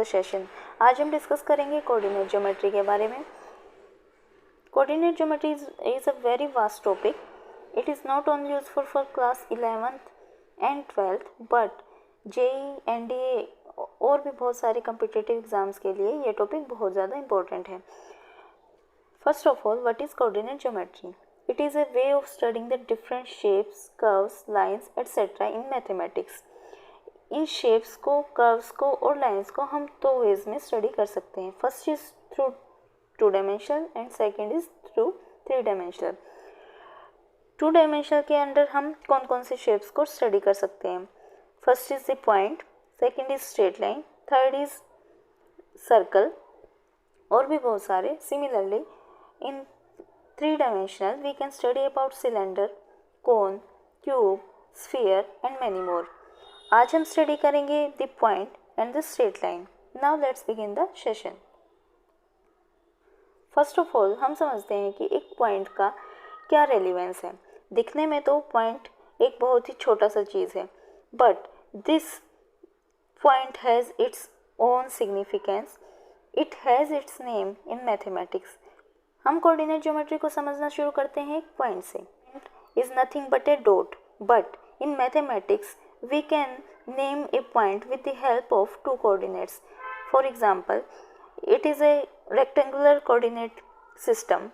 Session. आज हम discuss करेंगे कोऑर्डिनेट ज्योमेट्री के बारे में। Coordinate geometry is a very vast topic. It is not only useful for class 11th and 12th but JEE NDA और भी बहुत सारे कम्पिटिटिव एग्जाम्स के लिए ये टॉपिक बहुत ज़्यादा इंपॉर्टेंट है. First of all, what is coordinate geometry? It is a way of studying the different shapes, curves, lines, etc. in mathematics. In shapes को, कर्व्स को और लाइंस को हम दो वेज में स्टडी कर सकते हैं. First is through 2 dimensional and second is through 3 dimensional. 2 dimensional के अंदर हम कौन कौन से शेप्स को स्टडी कर सकते हैं. First is the point, second is straight line, third is circle और भी बहुत सारे. Similarly in 3-dimensional we can study about cylinder, cone, cube, sphere and many more. आज हम स्टडी करेंगे the point and the straight line. Now let's begin the session. First of all हम समझते हैं कि एक पॉइंट का क्या रेलिवेंस है. दिखने में तो पॉइंट एक बहुत ही छोटा सा चीज़ है, but this point has its own significance. It has its name in mathematics. हम कोऑर्डिनेट ज्योमेट्री को समझना शुरू करते हैं एक पॉइंट से. Is nothing but a dot, but in mathematics we can name a point with the help of 2 coordinates. For example, it is a rectangular coordinate system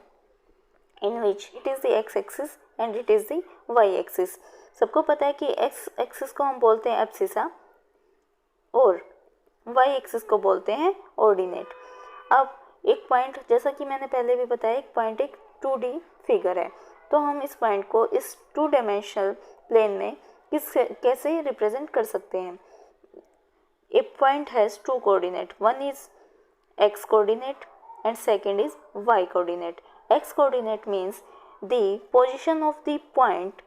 in which it is the X axis and it is the Y axis. सबको पता है कि x axis को हम बोलते हैं abscissa और Y axis को बोलते हैं ऑर्डिनेट. अब एक पॉइंट, जैसा कि मैंने पहले भी बताया, एक पॉइंट एक 2D फिगर है, तो हम इस पॉइंट को इस 2 डायमेंशनल प्लेन में कैसे रिप्रेजेंट कर सकते हैं. A point has 2 coordinate. One is x coordinate and second is y coordinate. X coordinate means the position of the point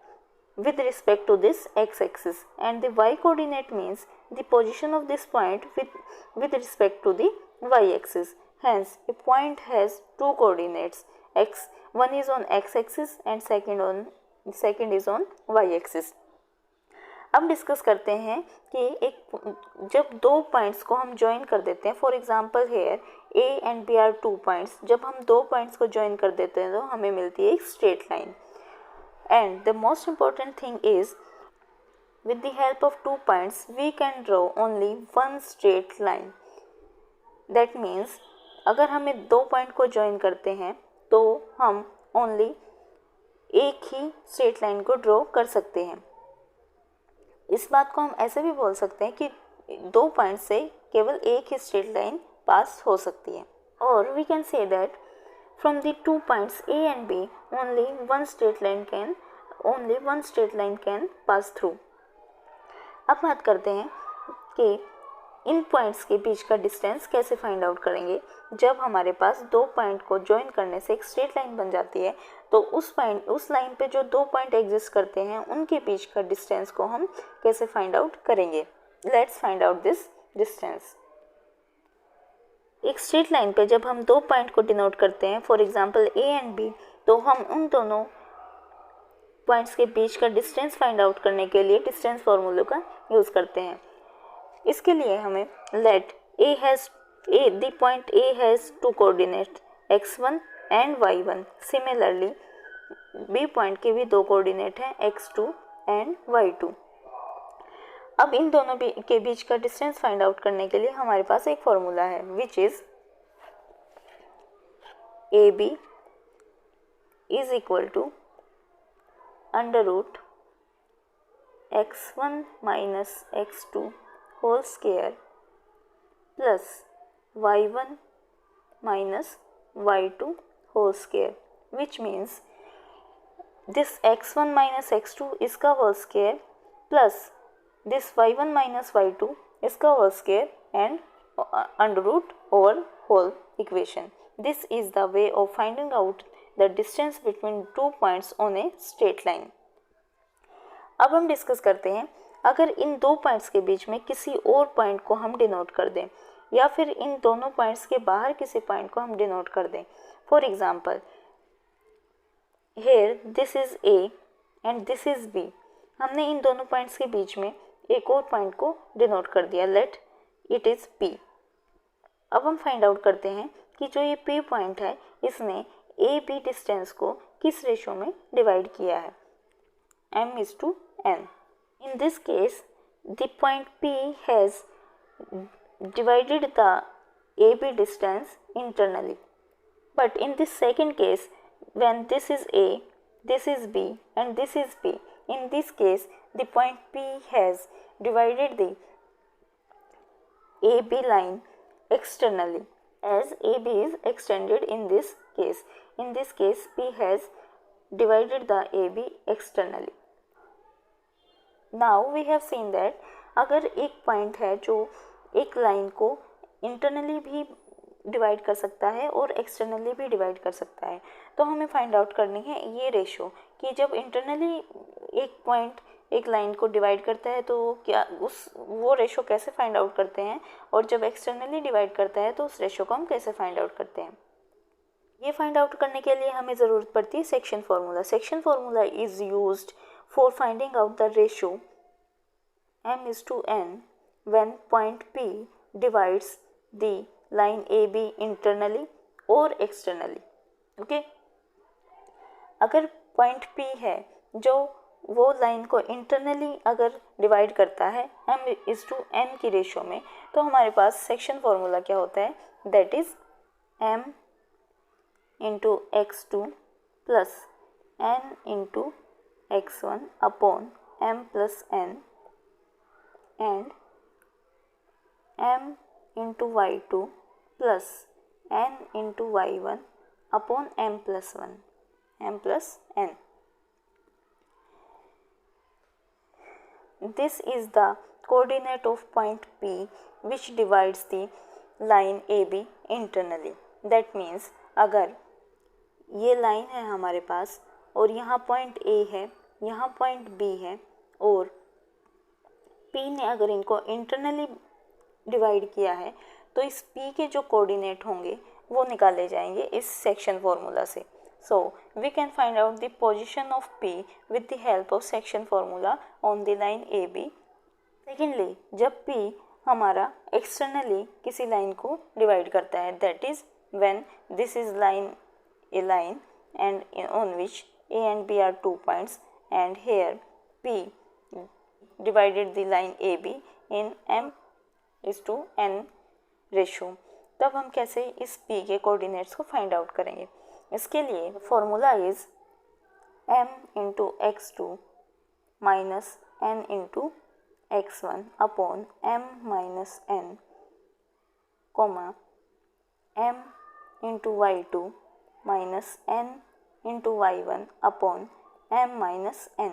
with respect to this x-axis and the y-coordinate means the position of this point with respect to the y-axis. Hence, a point has 2 coordinates. One is on x-axis and second is on y-axis. अब discuss करते हैं कि जब 2 points को हम join कर देते हैं, for example here a and b are 2 points. जब हम 2 पॉइंट्स को ज्वाइन कर देते हैं तो हमें मिलती है एक straight line. And the most important thing is, with the help of 2 points, we can draw only one straight line. That means, अगर हमें 2 पॉइंट को ज्वाइन करते हैं तो हम ओनली एक ही स्ट्रेट लाइन को ड्रॉ कर सकते हैं. इस बात को हम ऐसे भी बोल सकते हैं कि 2 पॉइंट से केवल एक ही स्ट्रेट लाइन पास हो सकती है. और we can say that from the 2 points A and B only one straight line can pass through. अब बात करते हैं कि इन पॉइंट्स के बीच का डिस्टेंस कैसे फाइंड आउट करेंगे. जब हमारे पास 2 पॉइंट को ज्वाइन करने से एक स्ट्रेट लाइन बन जाती है तो उस लाइन पे जो 2 पॉइंट एग्जिस्ट करते हैं उनके बीच का डिस्टेंस को हम कैसे फाइंड आउट करेंगे. Let's find out this distance. एक स्ट्रेट लाइन पे जब हम 2 पॉइंट को डिनोट करते हैं, for example A and B, तो हम उन दोनों पॉइंट्स के बीच का डिस्टेंस फाइंड आउट करने के लिए डिस्टेंस फार्मूले का यूज़ करते हैं. इसके लिए हमें let the point A has 2 coordinate x1 and y1. Similarly B point के भी 2 कोऑर्डिनेट हैं x2 एंड y2. अब इन दोनों के बीच का डिस्टेंस फाइंड आउट करने के लिए हमारे पास एक फॉर्मूला है which is AB is equal to √ x1 minus x2 whole square plus y1 minus y2 whole square, which means this x1 minus x2 इसका whole square plus this y1 minus y2 इसका whole square and √ over whole equation. This is the way of finding out the distance between 2 points on a straight line. अब हम discuss करते हैं, अगर इन 2 points के बीच में किसी और पॉइंट को हम डिनोट कर दें या फिर इन दोनों पॉइंट्स के बाहर किसी पॉइंट को हम डिनोट कर दें. For example, here this is A and this is B. हमने इन दोनों पॉइंट्स के बीच में एक और पॉइंट को डिनोट कर दिया, लेट इट इज़ P. अब हम फाइंड आउट करते हैं कि जो ये P पॉइंट है इसने AB डिस्टेंस को किस रेशो में डिवाइड किया है, m/n. In this case, the point P has divided the AB distance internally. But in this second case, when this is A, this is B and this is P, in this case the point P has divided the AB line externally, as AB is extended in this case. In this case P has divided the AB externally. Now we have seen that अगर एक point है जो एक line को internally भी divide कर सकता है और एक्सटर्नली भी डिवाइड कर सकता है, तो हमें फाइंड आउट करनी है ये रेशो कि जब इंटरनली एक पॉइंट एक लाइन को डिवाइड करता है तो क्या वो रेशो कैसे फाइंड आउट करते हैं, और जब एक्सटर्नली डिवाइड करता है तो उस रेशो को हम कैसे फाइंड आउट करते हैं। ये फाइंड आउट करने के लिए हमें ज़रूरत पड़ती है section formula. Section formula is used for finding out the ratio m/n when point P divides the line AB internally or externally. Okay, अगर पॉइंट P है जो वो लाइन को इंटरनली अगर डिवाइड करता है m/n की रेशो में, तो हमारे पास सेक्शन फार्मूला क्या होता है, that is m into x2 plus n into x1 upon m plus n and m into y2 plus n into y1 upon m plus n. This is the coordinate of point P which divides the line AB internally. That means अगर ये line है हमारे पास और यहाँ point A है, यहाँ point B है, और P ने अगर इनको इंटरनली डिवाइड किया है, तो इस P के जो कोऑर्डिनेट होंगे वो निकाले जाएंगे इस सेक्शन फार्मूला से. So we can find out the position of P with the help of section formula on the line AB. Secondly, जब P हमारा एक्सटर्नली किसी लाइन को डिवाइड करता है, that is when this is a line and on which A and B are 2 points, and here P divided the line AB in m/n ratio. तब हम कैसे इस P के कोऑर्डिनेट्स को फाइंड आउट करेंगे? इसके लिए formula is m into x2 minus n into x1 upon m minus n, comma m into y2 minus n into y1 upon m minus n.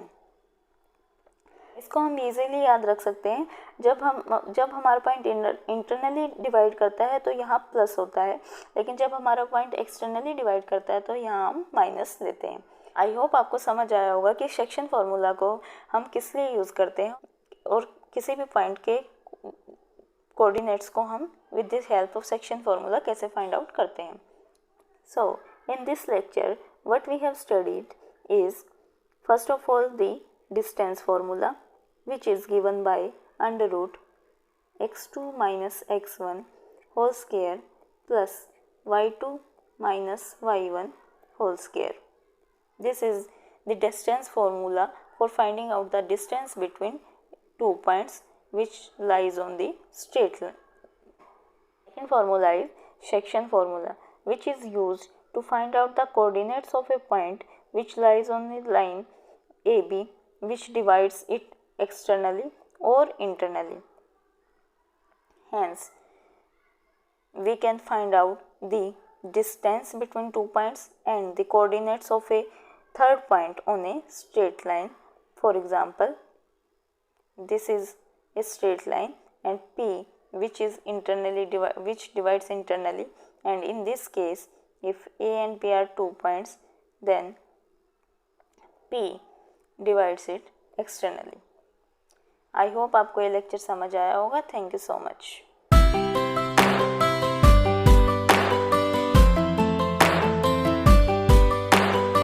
इसको हम इजीली याद रख सकते हैं. जब हमारा पॉइंट इंटरनली डिवाइड करता है तो यहाँ प्लस होता है, लेकिन जब हमारा पॉइंट एक्सटर्नली डिवाइड करता है तो यहाँ हम माइनस लेते हैं. आई होप आपको समझ आया होगा कि सेक्शन फार्मूला को हम किस लिए यूज़ करते हैं और किसी भी पॉइंट के कोऑर्डिनेट्स को हम with the help of section formula कैसे find out करते हैं. So in this lecture what we have studied is first of all the distance formula, which is given by under root x2 minus x1 whole square plus y2 minus y1 whole square. This is the distance formula for finding out the distance between 2 points which lies on the straight line. Second formula is section formula, which is used to find out the coordinates of a point which lies on the line AB which divides it externally or internally. Hence, we can find out the distance between 2 points and the coordinates of a third point on a straight line. For example, this is a straight line and P which divides internally, and in this case if A and B are 2 points, then P divides it externally. I hope आपको ये lecture समझ आया होगा. Thank you so much.